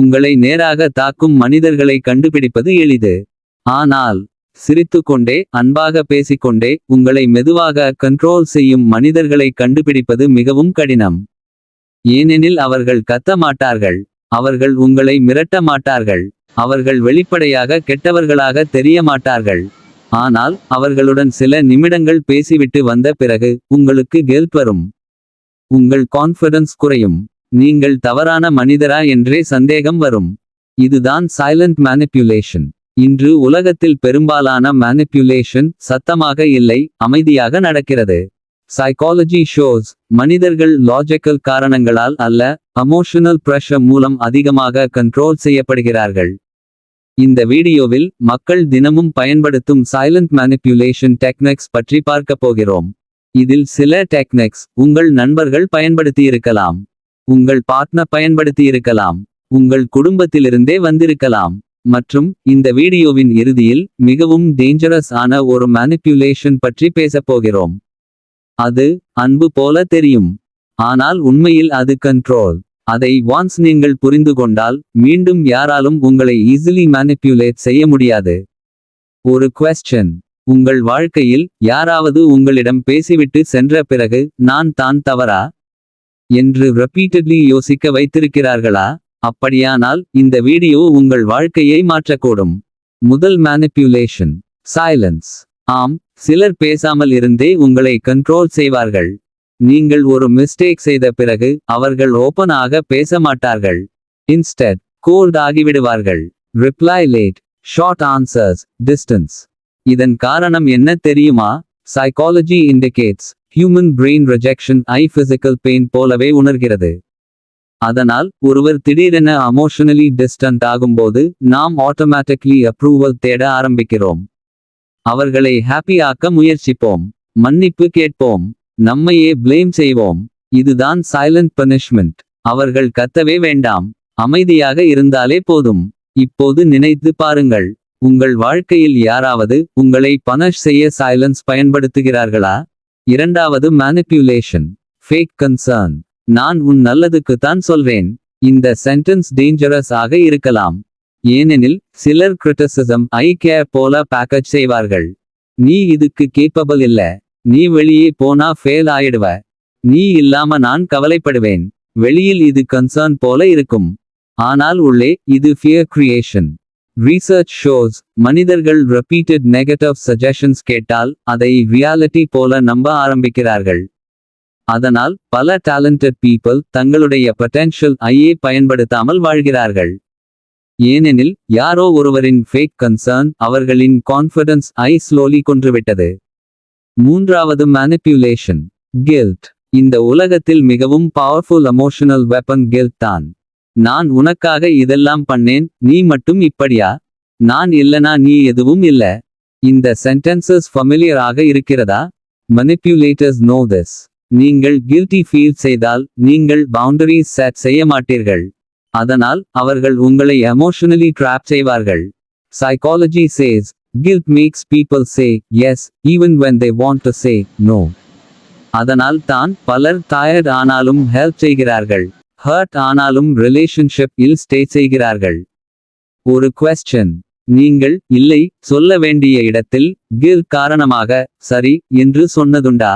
உங்களை நேராக தாக்கும் மனிதர்களை கண்டுபிடிப்பது எளிது. ஆனால் சிரித்துக்கொண்டே அன்பாக பேசிக்கொண்டே உங்களை மெதுவாக கண்ட்ரோல் செய்யும் மனிதர்களை கண்டுபிடிப்பது மிகவும் கடினம். ஏனெனில் அவர்கள் கத்த மாட்டார்கள். அவர்கள் உங்களை மிரட்ட மாட்டார்கள். அவர்கள் வெளிப்படையாக கெட்டவர்களாக தெரிய மாட்டார்கள். ஆனால் அவர்களுடன் சில நிமிடங்கள் பேசிவிட்டு வந்த பிறகு உங்களுக்கு கெல்ட் வரும். உங்கள் கான்ஃபிடன்ஸ் குறையும். நீங்கள் தவறான மனிதரா என்றே சந்தேகம் வரும். இதுதான் சைலண்ட் மேனிப்புலேஷன். இன்று உலகத்தில் பெரும்பாலான மேனிப்புலேஷன் சத்தமாக இல்லை, அமைதியாக நடக்கிறது. சைக்காலஜி ஷோஸ் மனிதர்கள் லாஜிக்கல் காரணங்களால் அல்ல, எமோஷனல் பிரஷர் மூலம் அதிகமாக கண்ட்ரோல் செய்யப்படுகிறார்கள். இந்த வீடியோவில் மக்கள் தினமும் பயன்படுத்தும் சைலண்ட் மேனிப்புலேஷன் டெக்னிக்ஸ் பற்றி பார்க்கப் போகிறோம். இதில் சில டெக்னிக்ஸ் உங்கள் நண்பர்கள் பயன்படுத்தியிருக்கலாம், உங்கள் பார்ட்னர் பயன்படுத்தியிருக்கலாம், உங்கள் குடும்பத்திலிருந்தே வந்திருக்கலாம். மற்றும் இந்த வீடியோவின் இறுதியில் மிகவும் டேஞ்சரஸ் ஆன ஒரு மேனிப்புலேஷன் பற்றி பேசப்போகிறோம். அது அன்பு போல தெரியும், ஆனால் உண்மையில் அது கண்ட்ரோல். அதை ஒன்ஸ் நீங்கள் புரிந்து கொண்டால் மீண்டும் யாராலும் உங்களை ஈஸிலி மேனிப்புலேட் செய்ய முடியாது. ஒரு குவெஸ்சன். உங்கள் வாழ்க்கையில் யாராவது உங்களிடம் பேசிவிட்டு சென்ற பிறகு நான் தான் தவறா என்று ரிப்பீட்டட்லி யோசிக்க வைத்திருக்கிறார்களா? அப்படியானால் இந்த வீடியோ உங்கள் வாழ்க்கையை மாற்றக்கூடும். முதல் மேனிப்புலேஷன், சைலன்ஸ். ஆம், சிலர் பேசாமல் இருந்தே உங்களை கண்ட்ரோல் செய்வார்கள். நீங்கள் ஒரு மிஸ்டேக் செய்த பிறகு அவர்கள் ஓபன் ஆக பேச மாட்டார்கள். இன்ஸ்டெட் கோல்ட் ஆகிவிடுவார்கள். Reply late, short answers, distance. இதன் காரணம் என்ன தெரியுமா? Psychology indicates human brain rejection ஐ பிசிக்கல் பெயின் போலவே உணர்கிறது. அதனால் ஒருவர் திடீரென எமோஷனலி டிஸ்டன்ட் ஆகும்போது நாம் ஆட்டோமேட்டிக்லி அப்ரூவல் தேட ஆரம்பிக்கிறோம். அவர்களை ஹாப்பி ஆக்க முயற்சிப்போம், மன்னிப்பு கேட்போம், நம்மையே பிளேம் செய்வோம். இதுதான் சைலண்ட் பனிஷ்மெண்ட். அவர்கள் கத்தவே வேண்டாம், அமைதியாக இருந்தாலே போதும். இப்போது நினைத்து பாருங்கள், உங்கள் வாழ்க்கையில் யாராவது உங்களை பனிஷ் செய்ய சைலன்ஸ் பயன்படுத்துகிறார்களா? இரண்டாவது மேனிப்புலேஷன், ஃபேக் கன்சர்ன். நான் உன் நல்லதுக்குத்தான் சொல்றேன். இந்த சென்டென்ஸ் டேஞ்சரஸ் ஆக இருக்கலாம். ஏனெனில் சிலர் கிரிட்டிசிசம் ஐ கேர் போல பேக்கேஜ் செய்வார்கள். நீ இதுக்கு கேப்பபிள் இல்ல, நீ வெளியே போனா ஃபெயில் ஆயிடுவ, நீ இல்லாம நான் கவலைப்படுவேன். வெளியில் இது கன்சர்ன் போல இருக்கும், ஆனால் உள்ளே இது ஃபியர் கிரியேஷன். ரீசர்ச் ஷோஸ் மனிதர்கள் ரிப்பீட்டட் நெகட்டிவ் சஜஷன்ஸ் கேட்டால் அதை ரியாலிட்டி போல நம்ப ஆரம்பிக்கிறார்கள். அதனால் பல டேலண்டட் பீப்பிள் தங்களுடைய பொட்டென்ஷியல் ஐயே பயன்படுத்தாமல் வாழ்கிறார்கள். ஏனெனில் யாரோ ஒருவரின் ஃபேக் கன்சர்ன் அவர்களின் கான்ஃபிடன்ஸ் ஐ ஸ்லோலி கொன்றுவிட்டது. மூன்றாவது மேனிப்புலேஷன், கில்ட். இந்த உலகத்தில் மிகவும் பவர்ஃபுல் எமோஷனல் வெப்பன் கில்ட் தான். நான் உனக்காக இதெல்லாம் பண்ணேன், நீ மட்டும் இப்படியா? நான் இல்லனா நீ எதுவும் இல்ல. இந்த சென்டென்சஸ் ஃபெமிலியர் ஆக இருக்கிறதா? Manipulators know this. நீங்கள் கில்ட்டி ஃபீல் செய்தால் நீங்கள் பவுண்டரிஸ் செட் செய்ய மாட்டீர்கள். அதனால் அவர்கள் உங்களை எமோஷனலி ட்ராப் செய்வார்கள். Psychology says guilt makes people say yes even when they want to say no. அதனால் தான் பலர் டயர்ட் ஆனாலும் ஹெல்ப் செய்கிறார்கள், ஹர்ட் ஆனாலும் ரிலேஷன்ஷிப் இல் ஸ்டே செய்கிறார்கள். ஒரு குவெஸ்சன். நீங்கள் இல்லை சொல்ல வேண்டிய இடத்தில் கில்ட் காரணமாக சரி என்று சொன்னதுண்டா?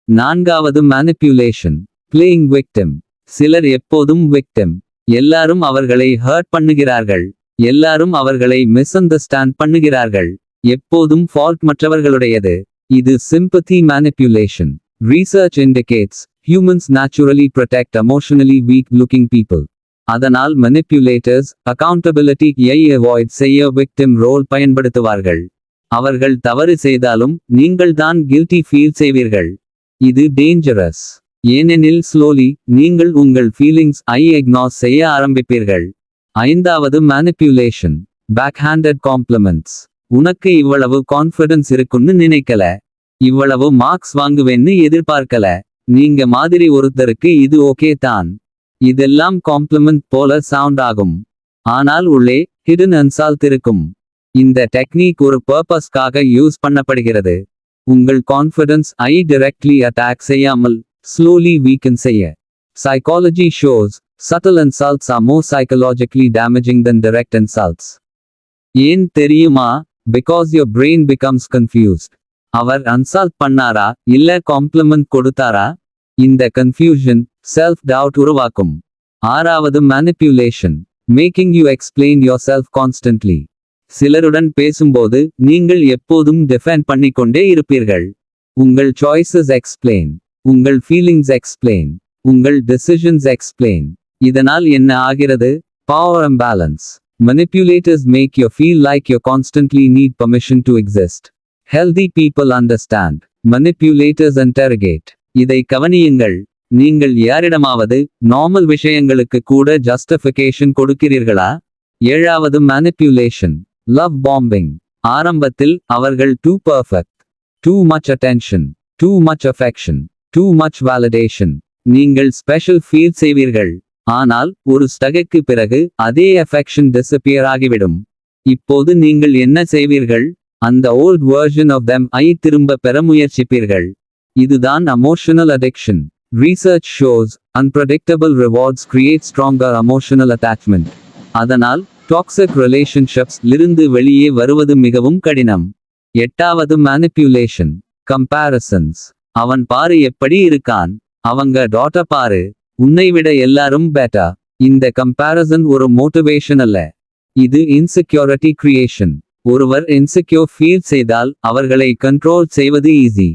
நான்காவது மேனிப்புலேஷன், பிளேயிங் விக்டிம். சிலர் எப்போதும் விக்டிம். எல்லாரும் அவர்களை ஹர்ட் பண்ணுகிறார்கள், எல்லாரும் அவர்களை மிஸ்அண்டர்ஸ்டாண்ட் பண்ணுகிறார்கள். எப்போதும் ஃபால்ட் மற்றவர்களுடையது. இது sympathy manipulation. Research indicates humans naturally protect emotionally week looking people. அதனால் மனிப்புலேட்டர்ஸ் அக்கவுண்டபிலிட்டி ஐ அவாய்ட் செய்ய விக்டிம் ரோல் பயன்படுத்துவார்கள். அவர்கள் தவறு செய்தாலும் நீங்கள் தான் கில்ட்டி ஃபீல் செய்வீர்கள். இது டேஞ்சரஸ். ஏனெனில் ஸ்லோலி நீங்கள் உங்கள் ஃபீலிங்ஸ் ஐ இக்னோர் செய்ய ஆரம்பிப்பீர்கள். ஐந்தாவது மேனிப்புலேஷன், பேக்ஹேண்டட் காம்ப்ளிமெண்ட்ஸ். உனக்கு இவ்வளவு கான்ஃபிடன்ஸ் இருக்குன்னு நினைக்கல, இவ்வளவு மார்க்ஸ் வாங்குவேன்னு எதிர்பார்க்கல, நீங்க மாதிரி ஒருத்தருக்கு இது ஓகே தான். இதெல்லாம் காம்ப்ளிமெண்ட் போல சவுண்ட் ஆகும், ஆனால் உள்ளே ஹிடன் இன்சல்ட் இருக்கும். இந்த டெக்னிக் ஒரு பர்பஸ்க்காக யூஸ் பண்ணப்படுகிறது. உங்கள் கான்ஃபிடன்ஸ் ஐ டைரக்ட்லி அட்டாக் செய்யாமல் ஸ்லோலி வீக்கன் செய்ய. Psychology shows Subtle insults are more psychologically damaging than direct insults. ஏன் தெரியுமா? Because your brain becomes confused. அவர் அன்சால்ட் பண்ணாரா இல்ல காம்ப்ளிமெண்ட் கொடுத்தாரா? இந்த கன்ஃபியூஷன் செல்ஃப் டவுட் உருவாக்கும். ஆறாவது manipulation. Making you explain yourself constantly. சிலருடன் பேசும்போது நீங்கள் எப்போதும் டிஃபெண்ட் பண்ணிக்கொண்டே இருப்பீர்கள். உங்கள் சாய்ஸஸ் எக்ஸ்பிளைன், உங்கள் ஃபீலிங்ஸ் எக்ஸ்பிளைன், உங்கள் டெசிஷன்ஸ் எக்ஸ்பிளைன். இதனால் என்ன ஆகிறது? Power imbalance. Manipulators make you feel like you constantly need permission to exist. Healthy people understand. Manipulators interrogate. இதை கவனியுங்கள். நீங்கள் யாரிடமாவது நார்மல் விஷயங்களுக்கு கூட ஜஸ்டிஃபிகேஷன் கொடுக்கிறீர்களா? ஏழாவது manipulation. Love bombing. ஆரம்பத்தில் அவர்கள் too perfect, too much attention, too much affection, too much validation. நீங்கள் ஸ்பெஷல் ஃபீல் செய்வீர்கள். ஆனால் ஒரு ஸ்டகைக்கு பிறகு அதே affection disappear ஆகிவிடும். இப்போது நீங்கள் என்ன செய்வீர்கள்? அந்த old version of them ஐ திரும்ப பெற முயற்சிப்பீர்கள். இதுதான் emotional addiction. Research shows unpredictable rewards create stronger emotional attachment. அதனால் டாக்ஸிக் ரிலேஷன்ஷிப்ஸ் லிருந்து வெளியே வருவது மிகவும் கடினம். எட்டாவது manipulation. Comparisons. அவன் பாரு எப்படி இருக்கான், அவங்க டாட்டர் பாரு, உன்னைவிட எல்லாரும் பெட்டர். இந்த கம்பேரிசன் ஒரு மோட்டிவேஷன் அல்ல, இது இன்செக்யூரிட்டி கிரியேஷன். ஒருவர் இன்செக்யூர் ஃபீல் செய்தால் அவர்களை கண்ட்ரோல் செய்வது ஈஸி.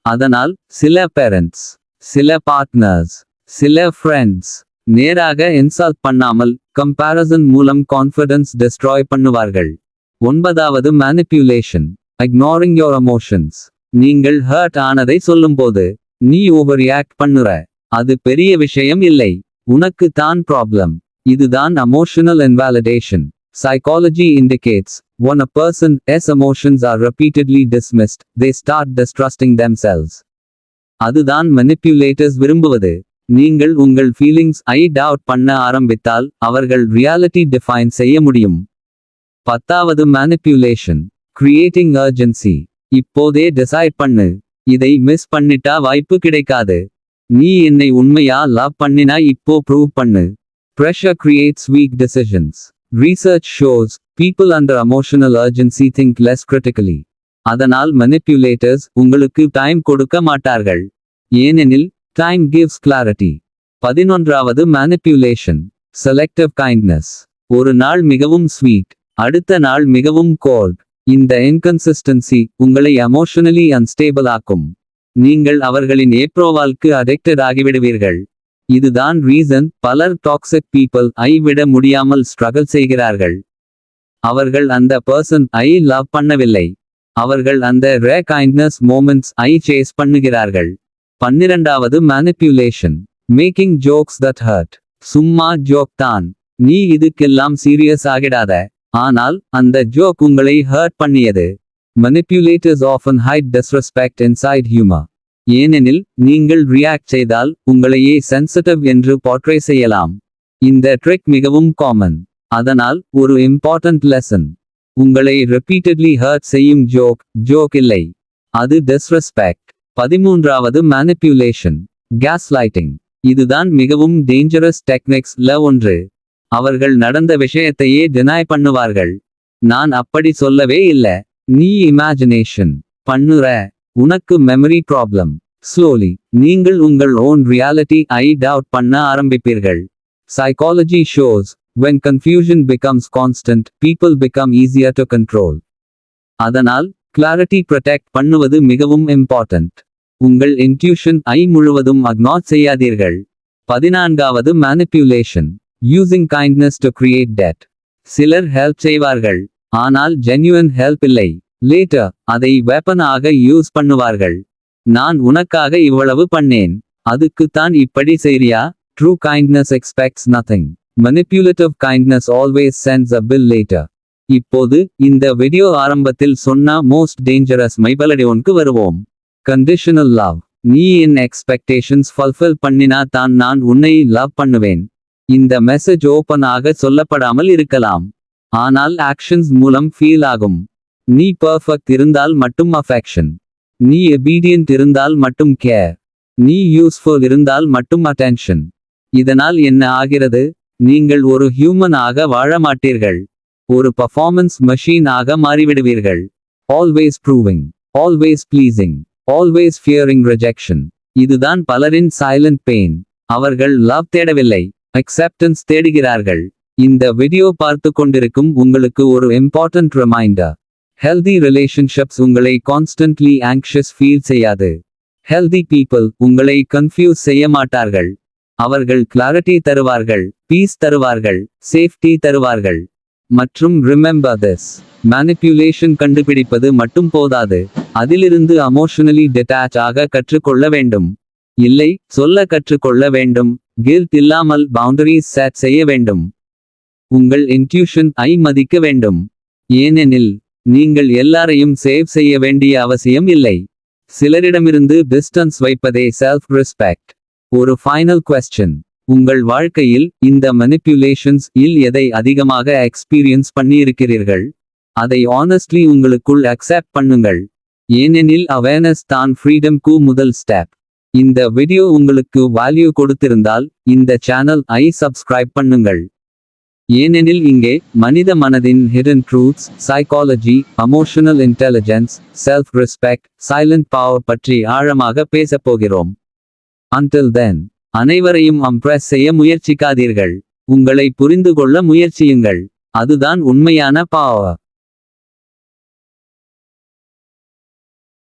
அதனால் சில பேரண்ட்ஸ், சில பார்ட்னர்ஸ், சில ஃப்ரெண்ட்ஸ் நேராக இன்சல்ட் பண்ணாமல் கம்பேரிசன் மூலம் கான்ஃபிடன்ஸ் டெஸ்ட்ராய் பண்ணுவார்கள். ஒன்பதாவது manipulation. Ignoring your emotions. நீங்கள் ஹர்ட் ஆனதை சொல்லும்போது நீ ஓவர் ரியாக்ட் பண்ணுற, அது பெரிய விஷயம் இல்லை, உனக்கு தான் ப்ராப்ளம். இதுதான் emotional invalidation. Psychology indicates when a person's emotions are repeatedly dismissed, they start distrusting themselves. அதுதான் manipulators விரும்புவது. நீங்கள் உங்கள் ஃபீலிங்ஸ் ஐ டவுட் பண்ண ஆரம்பித்தால் அவர்கள் ரியாலிட்டி டிஃபைன் செய்ய முடியும். பத்தாவது manipulation. Creating urgency. இப்போதே டிசைட் பண்ணு, இதை மிஸ் பண்ணிட்டா வாய்ப்பு கிடைக்காது. நீ என்னை உண்மையா லவ் பண்ணினா இப்போ ப்ரூவ் பண்ணு. Pressure creates weak decisions. Research shows people under emotional urgency think less critically. அதனால் manipulators உங்களுக்கு டைம் கொடுக்க மாட்டார்கள். ஏனெனில் time gives clarity. 11வது manipulation. Selective kindness. ஒரு நாள் மிகவும் ஸ்வீட், அடுத்த நாள் மிகவும் கோல்ட். இந்த இன்கன்சிஸ்டன்சி உங்களை எமோஷனலி அன்ஸ்டேபிள் ஆக்கும். நீங்கள் அவர்களின் ஏப்ரோவால்க்கு அடிக்டட் ஆகிவிடுவீர்கள். இதுதான் ரீசன் பலர் டாக்ஸிக் பீப்பிள் ஐ விட முடியாமல் ஸ்ட்ரகிள் செய்கிறார்கள். அவர்கள் அந்த பர்சன் ஐ லவ் பண்ணவில்லை, அவர்கள் அந்த ரே கைண்ட்னஸ் மோமெண்ட்ஸ் ஐ சேஸ் பண்ணுகிறார்கள். 12வது manipulation. Making jokes that hurt. சும்மா ஜோக் தான், நீ இதுக்கெல்லாம் சீரியஸ் ஆகிடாத, ஆனால் அந்த ஜோக் உங்களை ஹர்ட் பண்ணியது. Manipulators often hide disrespect inside humor. ஏனெனில் நீங்கள் ரியாக்ட் செய்தால் உங்களையே சென்சிட்டிவ் என்று போர்ட்ரே செய்யலாம். இந்த ட்ரிக் மிகவும் காமன். அதனால் ஒரு இம்பார்ட்டன்ட் லெசன். உங்களை ரிப்பீட்டட்லி ஹர்ட் செய்யும் ஜோக் இல்லை, அது டிஸ்ரெஸ்பெக்ட். 13வது manipulation. Gaslighting. இதுதான் மிகவும் டேஞ்சரஸ் டெக்னிக்ஸ்ல ஒன்று. அவர்கள் நடந்த விஷயத்தையே டினாய் பண்ணுவார்கள். நான் அப்படி சொல்லவே இல்ல, நீ இமேஜினேஷன் பண்ணுற, உனக்கு மெமரி ப்ராப்ளம். ஸ்லோலி நீங்கள் உங்கள் ஓன் ரியாலிட்டி ஐ டவுட் பண்ண ஆரம்பிப்பீர்கள். Psychology shows when confusion becomes constant, people become easier to control. அதனால் கிளாரிட்டி ப்ரொடெக்ட் பண்ணுவது மிகவும் இம்பார்ட்டன்ட். உங்கள் இன்ட்யூஷன் ஐ முழுவதும் அக்னார் செய்யாதீர்கள். 14வது manipulation. Using kindness to create debt. சிலர் ஹெல்ப் செய்வார்கள், ஆனால் ஜென்யூன் ஹெல்ப் இல்லை. லேட்டர் அதை வெப்பன் ஆக யூஸ் பண்ணுவார்கள். நான் உனக்காக இவ்வளவு பண்ணேன், அதுக்குத்தான் இப்படி செய்றியா? True kindness expects nothing. Manipulative kindness always sends a bill later. இப்போது இந்த வீடியோ ஆரம்பத்தில் சொன்ன மோஸ்ட் டேஞ்சரஸ் மைபலடியோனுக்கு வருவோம். Conditional love. நீ என் எக்ஸ்பெக்டேஷன்ஸ் ஃபல்ஃபில் பண்ணினா தான் நான் உன்னை லவ் பண்ணுவேன். இந்த மெசேஜ் ஓப்பன் ஆக சொல்லப்படாமல் இருக்கலாம், ஆனால் ஆக்ஷன்ஸ் மூலம் ஃபீல் ஆகும். நீ பர்ஃபெக்ட் இருந்தால் மட்டும் அஃபெக்ஷன், நீ obedient இருந்தால் மட்டும் கேர், நீ யூஸ்ஃபுல் இருந்தால் மட்டும் அட்டென்ஷன். இதனால் என்ன ஆகிறது? நீங்கள் ஒரு ஹியூமன் ஆக வாழ மாட்டீர்கள். ஒரு பர்ஃபார்மன்ஸ் மெஷின் ஆக மாறிவிடுவீர்கள். Always proving, always pleasing, always fearing rejection. இதுதான் பலரின் சைலண்ட் பெயின். அவர்கள் லவ் தேடவில்லை, அக்செப்டன்ஸ் தேடுகிறார்கள். இந்த வீடியோ பார்த்து கொண்டிருக்கும் உங்களுக்கு ஒரு இம்பார்ட்டன்ட் ரிமைண்டர். ஹெல்தி ரிலேஷன்ஷிப்ஸ் உங்களை கான்ஸ்டன்ட்லி ஆங்ஷியஸ் ஃபீல் செய்யாது. ஹெல்தி பீப்பிள் உங்களை கன்ஃபியூஸ் செய்ய மாட்டார்கள். அவர்கள் கிளாரிட்டி தருவார்கள், பீஸ் தருவார்கள், சேஃப்டி தருவார்கள். மற்றும் ரிமெம்பர் திஸ், மேனிப்புலேஷன் கண்டுபிடிப்பது மட்டும் போதாது. அதிலிருந்து எமோஷனலி டிட்டாச் ஆக கற்றுக்கொள்ள வேண்டும். இல்லை, சொல்ல கற்றுக்கொள்ள வேண்டும். கில்ட் இல்லாமல் பவுண்டரிஸ் செட் செய்ய வேண்டும். உங்கள் இன்ட்யூஷன் ஐ மதிக்க வேண்டும். ஏனெனில் நீங்கள் எல்லாரையும் சேவ் செய்ய வேண்டிய அவசியம் இல்லை. சிலரிடமிருந்து டிஸ்டன்ஸ் வைப்பதே செல்ஃப் ரெஸ்பெக்ட். ஒரு ஃபைனல் கொஸ்டின். உங்கள் வாழ்க்கையில் இந்த மனிப்புலேஷன்ஸ் இல் எதை அதிகமாக எக்ஸ்பீரியன்ஸ் பண்ணியிருக்கிறீர்கள்? அதை ஆனஸ்ட்லி உங்களுக்குள் அக்செப்ட் பண்ணுங்கள். ஏனெனில் அவேர்னஸ் தான் ஃப்ரீடம்க்கு முதல் ஸ்டெப். இந்த வீடியோ உங்களுக்கு வேல்யூ கொடுத்திருந்தால் இந்த சேனல் ஐ சப்ஸ்கிரைப் பண்ணுங்கள். ஏனெனில் இங்கே மனித மனதின் hidden truths, psychology, emotional intelligence, self respect, silent power பற்றி ஆழமாக பேசப்போகிறோம். Until then, அனைவரையும் இம்ப்ரெஸ் செய்ய முயற்சிக்காதீர்கள். உங்களை புரிந்து கொள்ள முயற்சியுங்கள். அதுதான் உண்மையான பவர்.